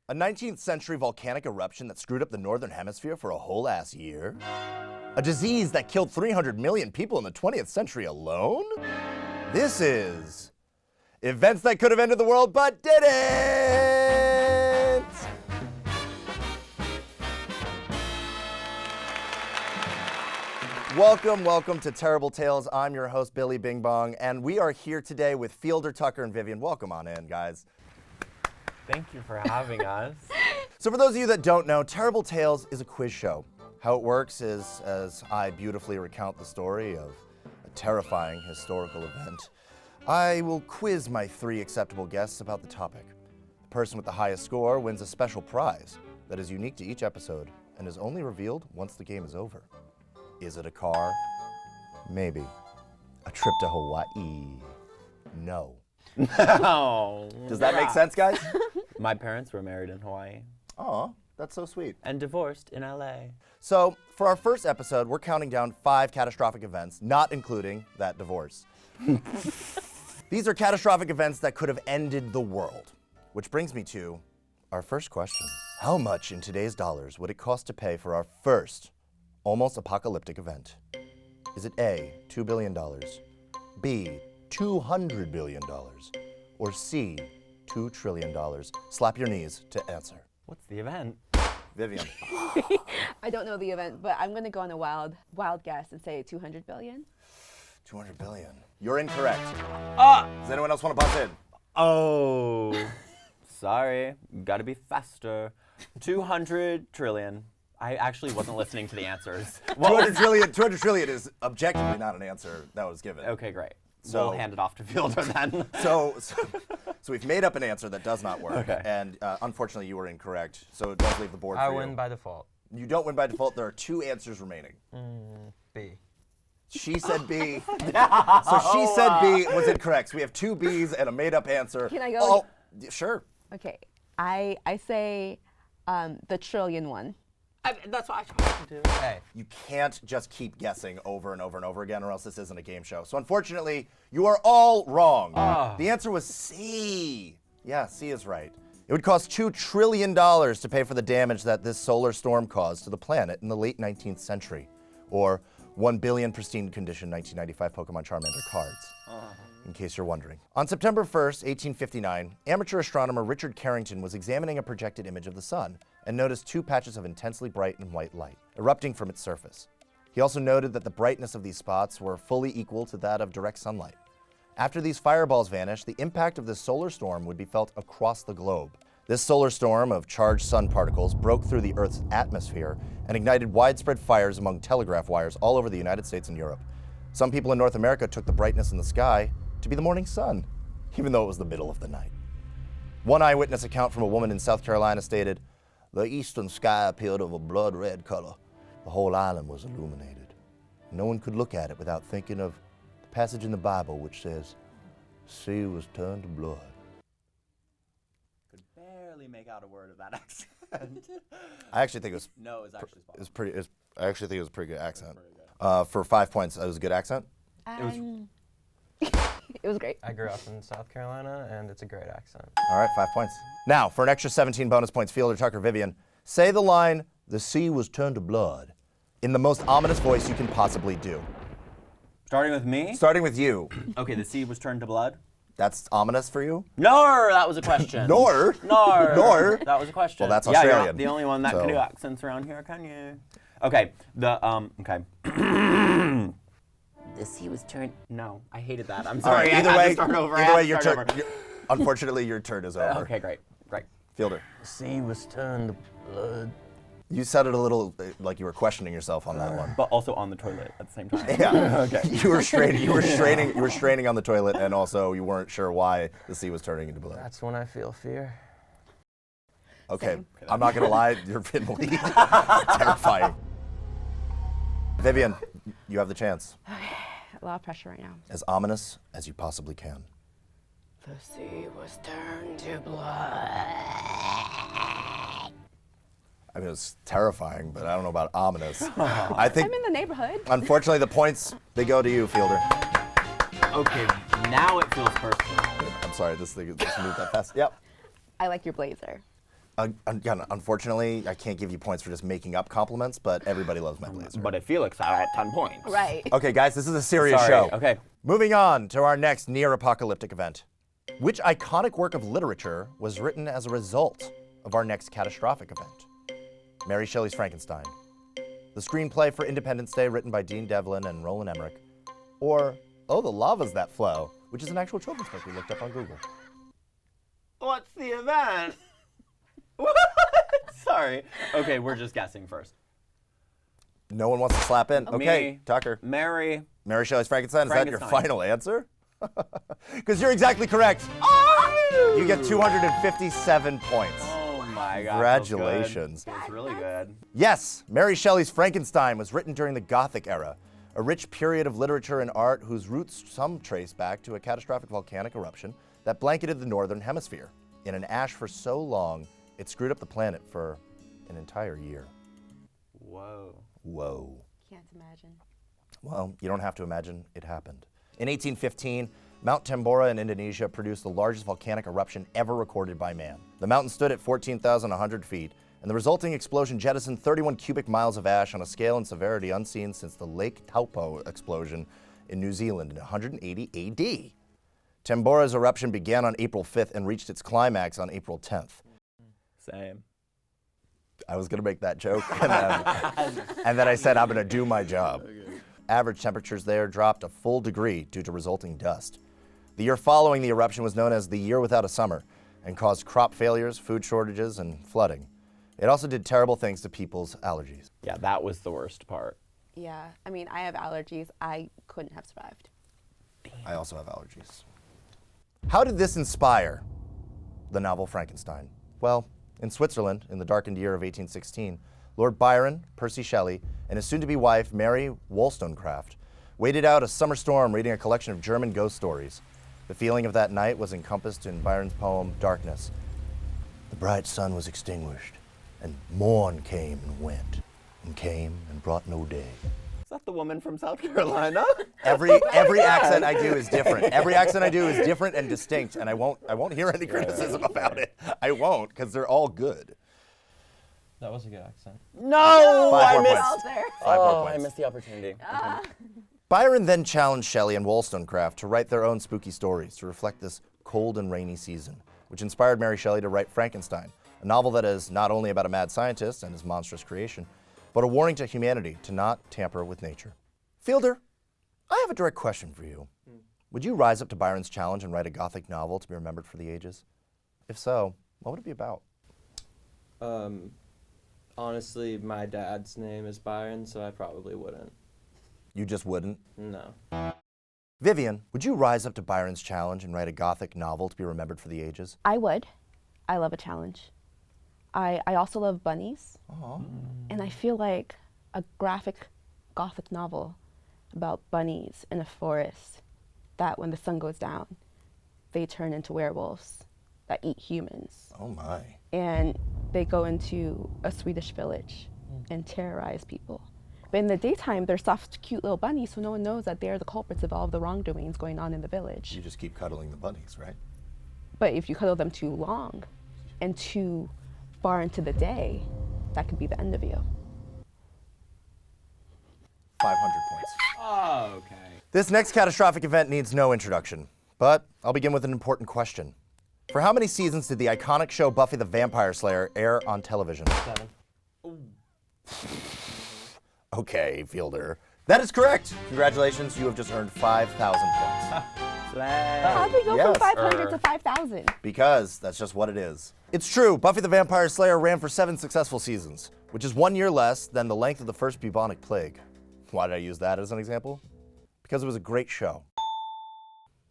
A 19th century volcanic eruption that screwed up the northern hemisphere for a whole ass year? A disease that killed 300 million people in the 20th century alone? This is events that could have ended the world but didn't! Welcome to Terrible Tales. I'm your host, Billy Bing Bong, and we are here today with Fielder, Tucker, and Vivian. Welcome on in, guys. Thank you for having us. So for those of you that don't know, Terrible Tales is a quiz show. How it works is, as I beautifully recount the story of a terrifying historical event, I will quiz my three acceptable guests about the topic. The person with the highest score wins a special prize that is unique to each episode and is only revealed once the game is over. Is it a car? Maybe. A trip to Hawaii? No. No. Does that make sense, guys? My parents were married in Hawaii. Aw, that's so sweet. And divorced in LA. So, for our first episode, we're counting down 5 catastrophic events, not including that divorce. These are catastrophic events that could have ended the world. Which brings me to our first question. How much in today's dollars would it cost to pay for our first almost apocalyptic event? Is it A, $2 billion, B, $200 billion, or C, $2 trillion? Slap your knees to answer. What's the event? Vivian. I don't know the event, but I'm going to go on a wild guess and say 200 billion. 200 billion. You're incorrect. Does anyone else want to buzz in? Oh. Sorry. Gotta be faster. 200 trillion. I actually wasn't listening to the answers. 200 trillion is objectively not an answer that was given. Okay, great. So we'll hand it off to Fielder then. So we've made up an answer that does not work. Okay. And unfortunately, you were incorrect. So it does leave the board I for you. win by default. You don't win by default. There are 2 answers remaining. B. She said B. So she said B was incorrect. So we have 2 Bs and a made-up answer. Can I go? Oh, sure. Okay, I say the trillion one. That's what I tried to do. Hey. You can't just keep guessing over and over and over again, or else this isn't a game show. So unfortunately, you are all wrong. The answer was C. Yeah, C is right. It would cost $2 trillion to pay for the damage that this solar storm caused to the planet in the late 19th century, or 1 billion pristine condition 1995 Pokemon Charmander cards, in case you're wondering. On September 1st, 1859, amateur astronomer Richard Carrington was examining a projected image of the sun and noticed 2 patches of intensely bright and white light erupting from its surface. He also noted that the brightness of these spots were fully equal to that of direct sunlight. After these fireballs vanished, the impact of this solar storm would be felt across the globe. This solar storm of charged sun particles broke through the Earth's atmosphere and ignited widespread fires among telegraph wires all over the United States and Europe. Some people in North America took the brightness in the sky to be the morning sun, even though it was the middle of the night. One eyewitness account from a woman in South Carolina stated, "The eastern sky appeared of a blood red color. The whole island was illuminated. No one could look at it without thinking of the passage in the Bible which says, 'The sea was turned to blood.'" Could barely make out a word of that accent. I actually think it was. No, it's actually spot on. I actually think it was a pretty good accent. For 5 points, it was a good accent. It was great. I grew up in South Carolina, and it's a great accent. All right, 5 points. Now, for an extra 17 bonus points, Fielder, Tucker, Vivian, say the line, "The sea was turned to blood," in the most ominous voice you can possibly do. Starting with me? Starting with you. Okay, the sea was turned to blood. That's ominous for you? Nor, that was a question. Nor? Nor. That was a question. Well, that's Yeah, you're Australian. not the only one that can do accents around here, can you? Okay, okay. The sea was turned. No, I hated that. I'm All sorry. right, either I had way, to start over. your turn. Unfortunately, your turn is over. Okay, great. Fielder. The sea was turned to blood. You sounded a little like you were questioning yourself on that one. But also on the toilet at the same time. Yeah. Okay. You were straining on the toilet, and also you weren't sure why the sea was turning into blood. That's when I feel fear. Okay. Same. I'm not gonna lie, you're in the lead. Terrifying. Vivian, you have the chance. A lot of pressure right now. As ominous as you possibly can. The sea was turned to blood. I mean, it's terrifying, but I don't know about ominous. I think, I'm in the neighborhood. unfortunately, the points, they go to you, Fielder. Okay, now it feels personal. I'm sorry, this thing just moved that fast. Yep. I like your blazer. Again, unfortunately, I can't give you points for just making up compliments, but everybody loves my blazer. But at Felix, I had 10 points. Right. Okay, guys, this is a serious Sorry. show. Okay. Moving on to our next near-apocalyptic event. Which iconic work of literature was written as a result of our next catastrophic event? Mary Shelley's Frankenstein, the screenplay for Independence Day written by Dean Devlin and Roland Emmerich, or Oh, the Lava's That Flow, which is an actual children's book we looked up on Google. What's the event? Sorry. Okay, we're just guessing first. No one wants to slap in. Okay, Me. Tucker. Mary Shelley's Frankenstein, is that your Frankenstein. final answer? Because you're exactly correct. You get 257 points. Oh my God. Congratulations. Feels really good. Yes, Mary Shelley's Frankenstein was written during the Gothic era, a rich period of literature and art whose roots some trace back to a catastrophic volcanic eruption that blanketed the northern hemisphere in an ash for so long it screwed up the planet for an entire year. Whoa. Whoa. Can't imagine. Well, you don't have to imagine, it happened. In 1815, Mount Tambora in Indonesia produced the largest volcanic eruption ever recorded by man. The mountain stood at 14,100 feet, and the resulting explosion jettisoned 31 cubic miles of ash on a scale and severity unseen since the Lake Taupo explosion in New Zealand in 180 AD. Tambora's eruption began on April 5th and reached its climax on April 10th. Same. I was going to make that joke, and then I said, I'm going to do my job. Average temperatures there dropped a full degree due to resulting dust. The year following the eruption was known as the year without a summer and caused crop failures, food shortages, and flooding. It also did terrible things to people's allergies. Yeah, that was the worst part. Yeah, I mean, I have allergies. I couldn't have survived. I also have allergies. How did this inspire the novel Frankenstein? Well, in Switzerland, in the darkened year of 1816, Lord Byron, Percy Shelley, and his soon-to-be wife, Mary Wollstonecraft, waited out a summer storm reading a collection of German ghost stories. The feeling of that night was encompassed in Byron's poem, Darkness. The bright sun was extinguished, and morn came and went, and came and brought no day. Is that the woman from South Carolina? Every accent I do is different. Every accent I do is different and distinct, and I won't hear any criticism about it. I won't, because they're all good. That was a good accent. No! Five I more missed. points. There. Five more Oh, I points. missed the opportunity. Byron then challenged Shelley and Wollstonecraft to write their own spooky stories to reflect this cold and rainy season, which inspired Mary Shelley to write Frankenstein, a novel that is not only about a mad scientist and his monstrous creation, but a warning to humanity to not tamper with nature. Fielder, I have a direct question for you. Would you rise up to Byron's challenge and write a Gothic novel to be remembered for the ages? If so, what would it be about? Honestly, my dad's name is Byron, so I probably wouldn't. You just wouldn't? No. Vivian, would you rise up to Byron's challenge and write a Gothic novel to be remembered for the ages? I would. I love a challenge. I also love bunnies. Aww. And I feel like a graphic Gothic novel about bunnies in a forest that when the sun goes down, they turn into werewolves that eat humans. Oh my. And they go into a Swedish village and terrorize people. But in the daytime, they're soft, cute little bunnies, so no one knows that they're the culprits of all of the wrongdoings going on in the village. You just keep cuddling the bunnies, right? But if you cuddle them too long and too far into the day, that could be the end of you. 500 points. Oh, okay. This next catastrophic event needs no introduction, but I'll begin with an important question. For how many seasons did the iconic show Buffy the Vampire Slayer air on television? 7. Okay, Fielder. That is correct. Congratulations, you have just earned 5,000 points. How'd we go Yes. from 500 to 5,000? Because that's just what it is. It's true, Buffy the Vampire Slayer ran for 7 successful seasons, which is 1 year less than the length of the first bubonic plague. Why did I use that as an example? Because it was a great show.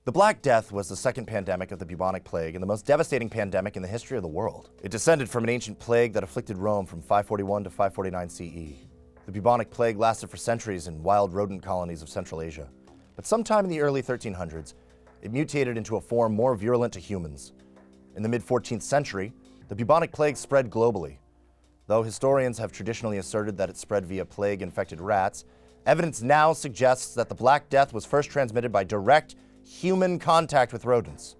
The Black Death was the second pandemic of the bubonic plague and the most devastating pandemic in the history of the world. It descended from an ancient plague that afflicted Rome from 541 to 549 CE. The bubonic plague lasted for centuries in wild rodent colonies of Central Asia. But sometime in the early 1300s, it mutated into a form more virulent to humans. In the mid-14th century, the bubonic plague spread globally. Though historians have traditionally asserted that it spread via plague-infected rats, evidence now suggests that the Black Death was first transmitted by direct human contact with rodents.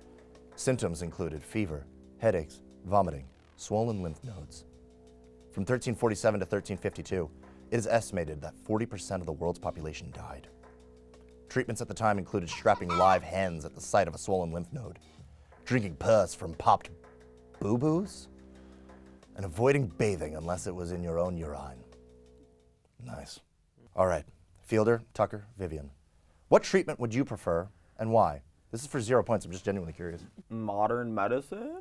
Symptoms included fever, headaches, vomiting, swollen lymph nodes. From 1347 to 1352, it is estimated that 40% of the world's population died. Treatments at the time included strapping live hens at the site of a swollen lymph node, drinking pus from popped boo-boos, and avoiding bathing unless it was in your own urine. Nice. All right, Fielder, Tucker, Vivian. What treatment would you prefer and why? This is for 0 points, I'm just genuinely curious. Modern medicine?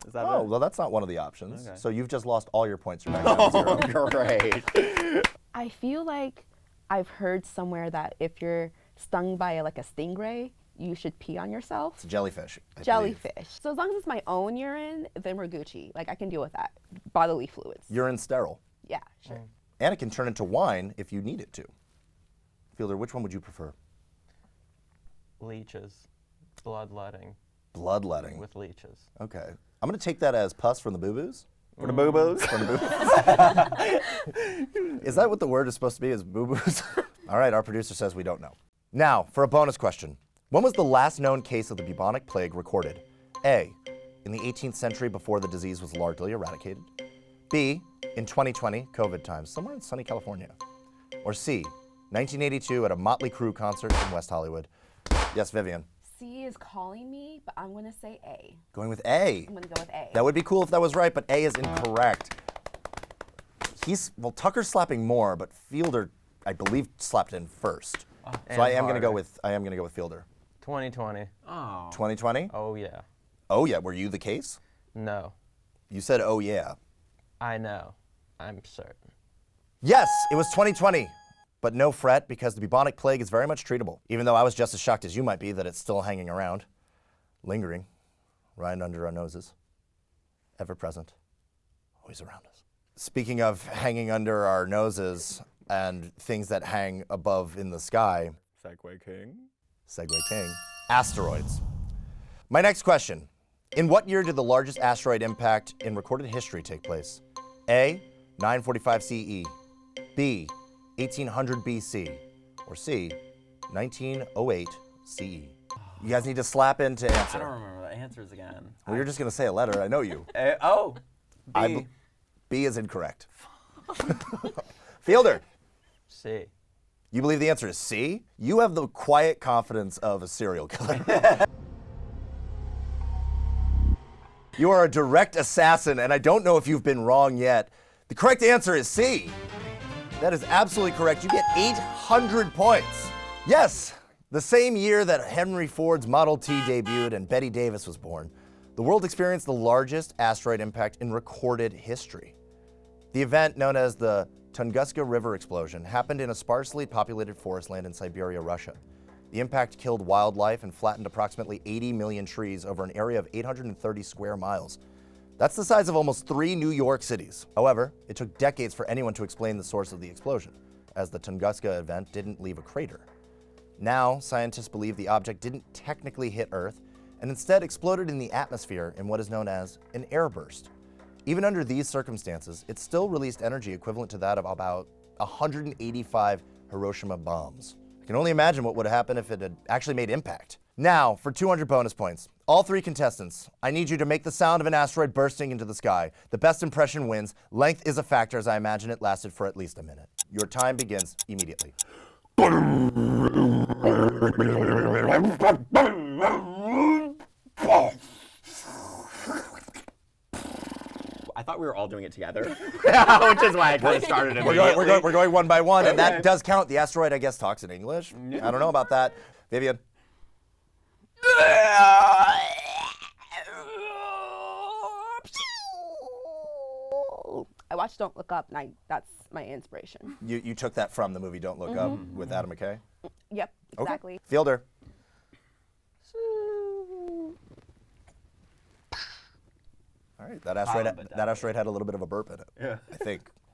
Is that Oh, it? well, that's not one of the options. Okay. So you've just lost all your points. You're back down to 0. Great. I feel like I've heard somewhere that if you're stung by like a stingray, you should pee on yourself. It's a jellyfish. I believe. Jellyfish. So as long as it's my own urine, then we're Gucci. Like I can deal with that. Bodily fluids. Urine sterile. Yeah, sure. And it can turn into wine if you need it to. Fielder, which one would you prefer? Leeches. Bloodletting Bloodletting. with leeches. Okay. I'm going to take that as pus from the boo-boos. For the boo-boos? From the boo-boos. Is that what the word is supposed to be, is boo-boos? All right, our producer says we don't know. Now, for a bonus question. When was the last known case of the bubonic plague recorded? A, in the 18th century before the disease was largely eradicated. B, in 2020, COVID times, somewhere in sunny California. Or C, 1982 at a Motley Crue concert in West Hollywood. Yes, Vivian. C is calling me, but I'm gonna say A. Going with A. I'm gonna go with A. That would be cool if that was right, but A is incorrect. Tucker's slapping more, but Fielder, I believe, slapped in first. So I am going to go with Fielder. 2020. Oh. 2020? Oh, yeah. Oh yeah, were you the case? No. You said oh yeah. I know. I'm certain. Yes, it was 2020. But no fret, because the bubonic plague is very much treatable, even though I was just as shocked as you might be that it's still hanging around, lingering, right under our noses, ever present, always around us. Speaking of hanging under our noses and things that hang above in the sky, Segway King. Segway King, asteroids. My next question, in what year did the largest asteroid impact in recorded history take place? A, 945 CE, B, 1800 BC, or C, 1908 CE. You guys need to slap in to I answer. don't remember the answers again. Well, you're just going to say a letter. I know you. Oh, B. B is incorrect. Fielder, C. you believe the answer is C? You have the quiet confidence of a serial killer. You are a direct assassin, and I don't know if you've been wrong yet. The correct answer is C. That is absolutely correct. You get 800 points. Yes, the same year that Henry Ford's Model T debuted and Betty Davis was born, the world experienced the largest asteroid impact in recorded history. The event, known as the Tunguska River explosion, happened in a sparsely populated forest land in Siberia, Russia. The impact killed wildlife and flattened approximately 80 million trees over an area of 830 square miles. That's the size of almost 3 New York cities. However, it took decades for anyone to explain the source of the explosion, as the Tunguska event didn't leave a crater. Now, scientists believe the object didn't technically hit Earth, and instead exploded in the atmosphere in what is known as an airburst. Even under these circumstances, it still released energy equivalent to that of about 185 Hiroshima bombs. I can only imagine what would have happened if it had actually made impact. Now, for 200 bonus points, all 3 contestants, I need you to make the sound of an asteroid bursting into the sky. The best impression wins. Length is a factor, as I imagine it lasted for at least a minute. Your time begins immediately. I thought we were all doing it together, which is why I kind of started immediately. We're going one by one, and that does count. The asteroid, I guess, talks in English. I don't know about that. Vivian. I watched Don't Look Up, and that's my inspiration. You took that from the movie Don't Look Up with Adam McKay? Yep, Okay. exactly. Fielder. All right, that asteroid had a little bit of a burp in it. Yeah. I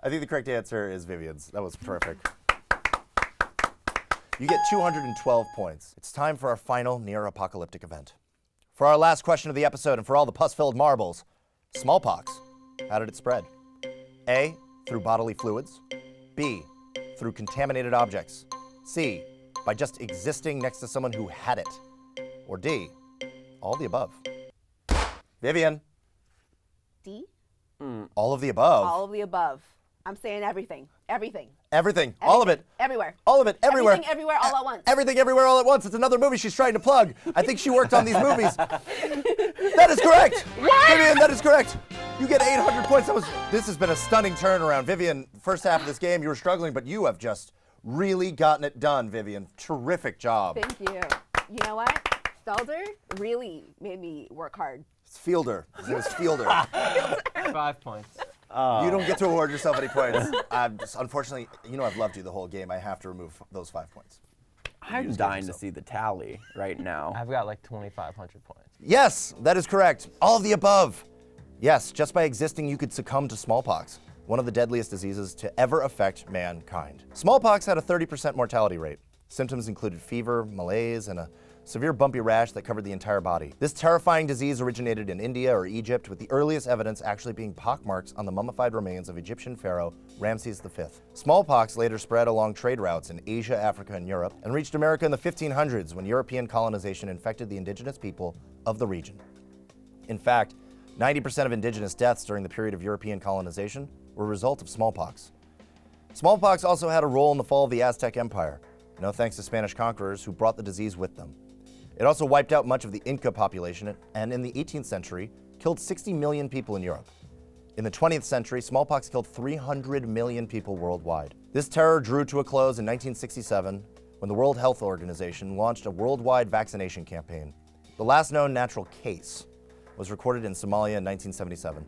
think the correct answer is Vivian's. That was terrific. You get 212 points. It's time for our final near-apocalyptic event. For our last question of the episode and for all the pus-filled marbles, smallpox. How did it spread? A, through bodily fluids. B, through contaminated objects. C, by just existing next to someone who had it. Or D, all the above. Vivian. D? All of the above. All of the above. I'm saying everything. Everything. Everything. All of it. Everywhere. All of it. Everywhere. Everything, everywhere, all at once. Everything, everywhere, all at once. It's another movie she's trying to plug. I think she worked on these movies. That is correct. What? Vivian, that is correct. You get 800 points. This has been a stunning turnaround. Vivian, first half of this game, you were struggling, but you have just really gotten it done, Vivian. Terrific job. Thank you. You know what? Felder really made me work hard. It's Fielder. His name is Fielder. 5 points. You don't get to award yourself any points. Unfortunately, I've loved you the whole game. I have to remove those 5 points. I'm dying to see the tally right now. I've got like 2,500 points. Yes, that is correct. All of the above. Yes, just by existing, you could succumb to smallpox, one of the deadliest diseases to ever affect mankind. Smallpox had a 30% mortality rate. Symptoms included fever, malaise, and a severe bumpy rash that covered the entire body. This terrifying disease originated in India or Egypt, with the earliest evidence actually being pockmarks on the mummified remains of Egyptian pharaoh Ramses V. Smallpox later spread along trade routes in Asia, Africa, and Europe, and reached America in the 1500s when European colonization infected the indigenous people of the region. In fact, 90% of indigenous deaths during the period of European colonization were a result of smallpox. Smallpox also had a role in the fall of the Aztec Empire, no thanks to Spanish conquerors who brought the disease with them. It also wiped out much of the Inca population and in the 18th century killed 60 million people in Europe. In the 20th century, smallpox killed 300 million people worldwide. This terror drew to a close in 1967 when the World Health Organization launched a worldwide vaccination campaign. The last known natural case was recorded in Somalia in 1977,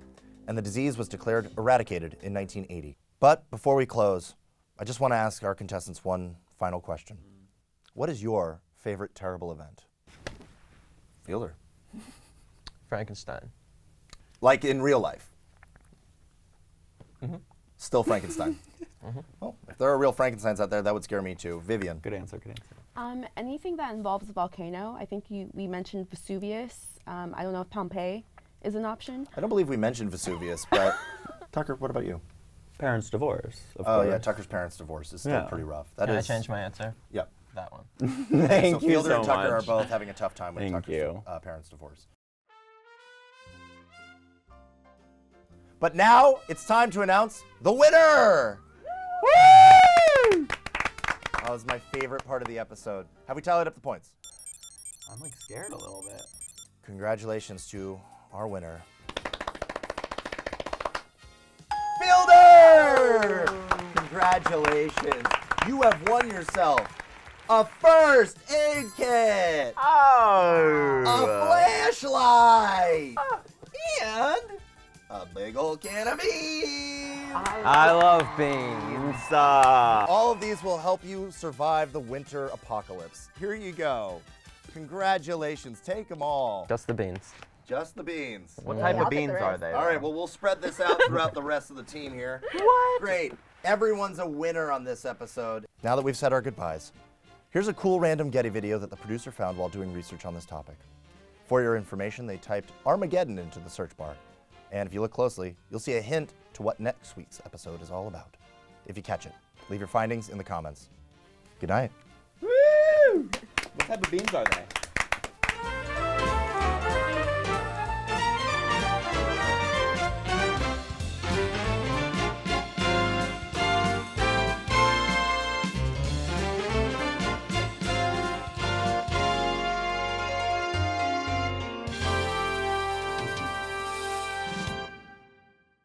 and the disease was declared eradicated in 1980. But before we close, I just want to ask our contestants one final question. What is your favorite terrible event? Fielder. Frankenstein. Like in real life? Still Frankenstein. Well, if there are real Frankensteins out there, that would scare me too. Vivian. Good answer, good answer. Anything that involves a volcano. I think we mentioned Vesuvius. I don't know if Pompeii is an option. I don't believe we mentioned Vesuvius, but Tucker, what about you? Parents' divorce, of Oh course. yeah, Tucker's parents' divorce is still pretty rough. That Can I is. change my answer? Yep. That one. Thank So you Fielder so and Tucker much. are both having a tough time with Thank Tucker's you. Parents' divorce. But now it's time to announce the winner! Woo! That was my favorite part of the episode. Have we tallied up the points? I'm like scared a little bit. Congratulations to our winner. Fielder! Congratulations. You have won yourself a first aid kit, Oh! a flashlight, and a big old can of beans. I love beans. All of these will help you survive the winter apocalypse. Here you go. Congratulations. Take them all. Just the beans. Just the beans. What Yeah, type I'll of take beans the are rest. they? All right, well, we'll spread this out throughout the rest of the team here. What? Great. Everyone's a winner on this episode. Now that we've said our goodbyes, here's a cool random Getty video that the producer found while doing research on this topic. For your information, they typed Armageddon into the search bar. And if you look closely, you'll see a hint to what next week's episode is all about. If you catch it, leave your findings in the comments. Good night. Woo! What type of beans are they?